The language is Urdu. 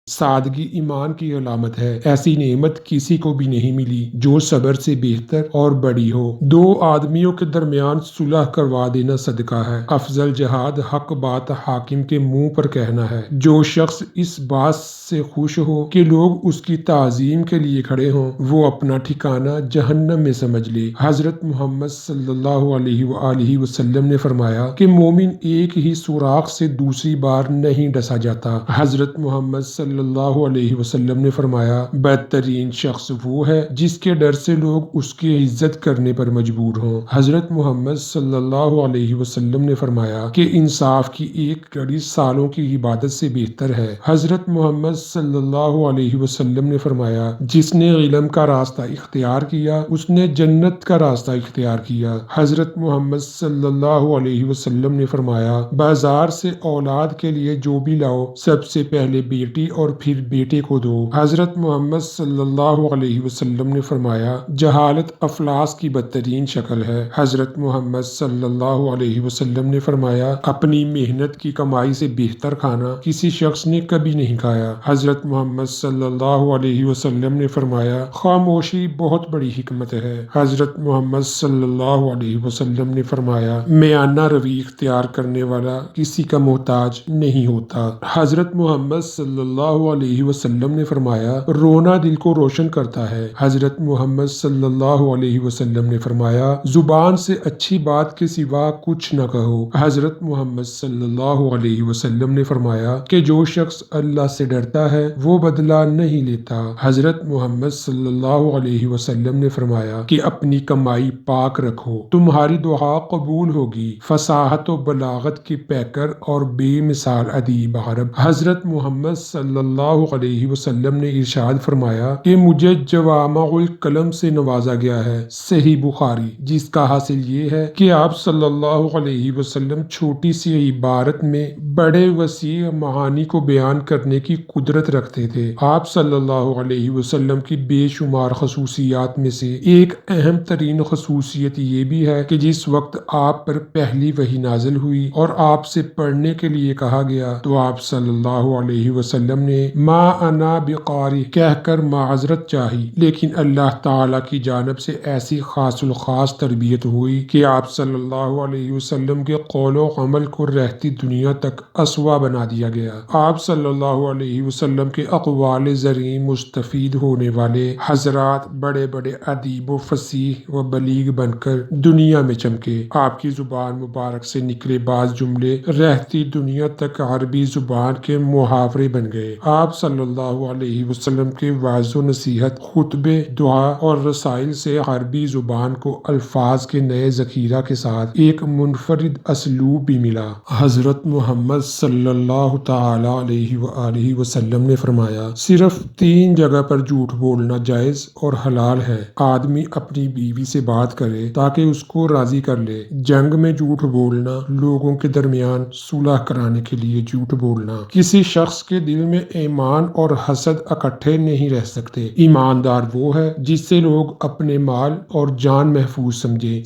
سادگی ایمان کی علامت ہے۔ ایسی نعمت کسی کو بھی نہیں ملی جو صبر سے بہتر اور بڑی ہو۔ دو آدمیوں کے درمیان صلح کروا دینا صدقہ ہے۔ افضل جہاد حق بات حاکم کے منہ پر کہنا ہے۔ جو شخص اس بات سے خوش ہو کہ لوگ اس کی تعظیم کے لیے کھڑے ہوں، وہ اپنا ٹھکانہ جہنم میں سمجھ لے۔ حضرت محمد صلی اللہ علیہ وآلہ وسلم نے فرمایا کہ مومن ایک ہی سوراخ سے دوسری بار نہیں ڈسا جاتا۔ حضرت محمد صلی اللہ علیہ وسلم نے فرمایا، بہترین شخص وہ ہے جس کے ڈر سے لوگ اس کی عزت کرنے پر مجبور ہوں۔ حضرت محمد صلی اللہ علیہ وسلم نے فرمایا کہ انصاف کی ایک گھڑی سالوں کی عبادت سے بہتر ہے۔ حضرت محمد صلی اللہ علیہ وسلم نے فرمایا، جس نے علم کا راستہ اختیار کیا اس نے جنت کا راستہ اختیار کیا۔ حضرت محمد صلی اللہ علیہ وسلم نے فرمایا، بازار سے اولاد کے لیے جو بھی لاؤ سب سے پہلے بیٹی اور پھر بیٹے کو دو۔ حضرت محمد صلی اللہ علیہ وسلم نے فرمایا، جہالت افلاس کی بدترین شکل ہے۔ حضرت محمد صلی اللہ علیہ وسلم نے فرمایا، اپنی محنت کی کمائی سے بہتر کھانا کسی شخص نے کبھی نہیں کھایا۔ حضرت محمد صلی اللہ علیہ وسلم نے فرمایا، خاموشی بہت بڑی حکمت ہے۔ حضرت محمد صلی اللہ علیہ وسلم نے فرمایا، میانہ روی اختیار کرنے والا کسی کا محتاج نہیں ہوتا۔ حضرت محمد صلی اللہ علیہ وسلم نے فرمایا، رونا دل کو روشن کرتا ہے۔ حضرت محمد صلی اللہ علیہ وسلم نے فرمایا، زبان سے اچھی بات کے سوا کچھ نہ کہو۔ حضرت محمد صلی اللہ علیہ وسلم نے فرمایا کہ جو شخص اللہ سے ڈرتا ہے وہ بدلہ نہیں لیتا۔ حضرت محمد صلی اللہ علیہ وسلم نے فرمایا کہ اپنی کمائی پاک رکھو، تمہاری دعا قبول ہوگی۔ فصاحت و بلاغت کے پیکر اور بے مثال ادیب عرب حضرت محمد صلی اللہ علیہ وسلم نے ارشاد فرمایا کہ مجھے جوامع الکلم سے نوازا گیا ہے۔ صحیح بخاری، جس کا حاصل یہ ہے کہ آپ صلی اللہ علیہ وسلم چھوٹی سی عبارت میں بڑے وسیع معانی کو بیان کرنے کی قدرت رکھتے تھے۔ آپ صلی اللہ علیہ وسلم کی بے شمار خصوصیات میں سے ایک اہم ترین خصوصیت یہ بھی ہے کہ جس وقت آپ پر پہلی وحی نازل ہوئی اور آپ سے پڑھنے کے لیے کہا گیا تو آپ صلی اللہ علیہ وسلم نے ما انا بقاری کہہ کر معذرت چاہی، لیکن اللہ تعالیٰ کی جانب سے ایسی خاص الخاص تربیت ہوئی کہ آپ صلی اللہ علیہ وسلم کے قول و عمل کو رہتی دنیا تک اسوا بنا دیا گیا۔ آپ صلی اللہ علیہ وسلم کے اقوال زریں مستفید ہونے والے حضرات بڑے بڑے ادیب و فصیح و بلیغ بن کر دنیا میں چمکے۔ آپ کی زبان مبارک سے نکلے بعض جملے رہتی دنیا تک عربی زبان کے محاورے بن گئے۔ آپ صلی اللہ علیہ وسلم کے وعظ و نصیحت، خطبے، دعا اور رسائل سے عربی زبان کو الفاظ کے نئے ذخیرہ کے ساتھ ایک منفرد اسلوب بھی ملا۔ حضرت محمد صلی اللہ تعالی علیہ وآلہ وسلم نے فرمایا، صرف 3 جگہ پر جھوٹ بولنا جائز اور حلال ہے۔ آدمی اپنی بیوی سے بات کرے تاکہ اس کو راضی کر لے، جنگ میں جھوٹ بولنا، لوگوں کے درمیان صلح کرانے کے لیے جھوٹ بولنا۔ کسی شخص کے دل میں ایمان اور حسد اکٹھے نہیں رہ سکتے۔ ایماندار وہ ہے جس سے لوگ اپنے مال اور جان محفوظ سمجھے۔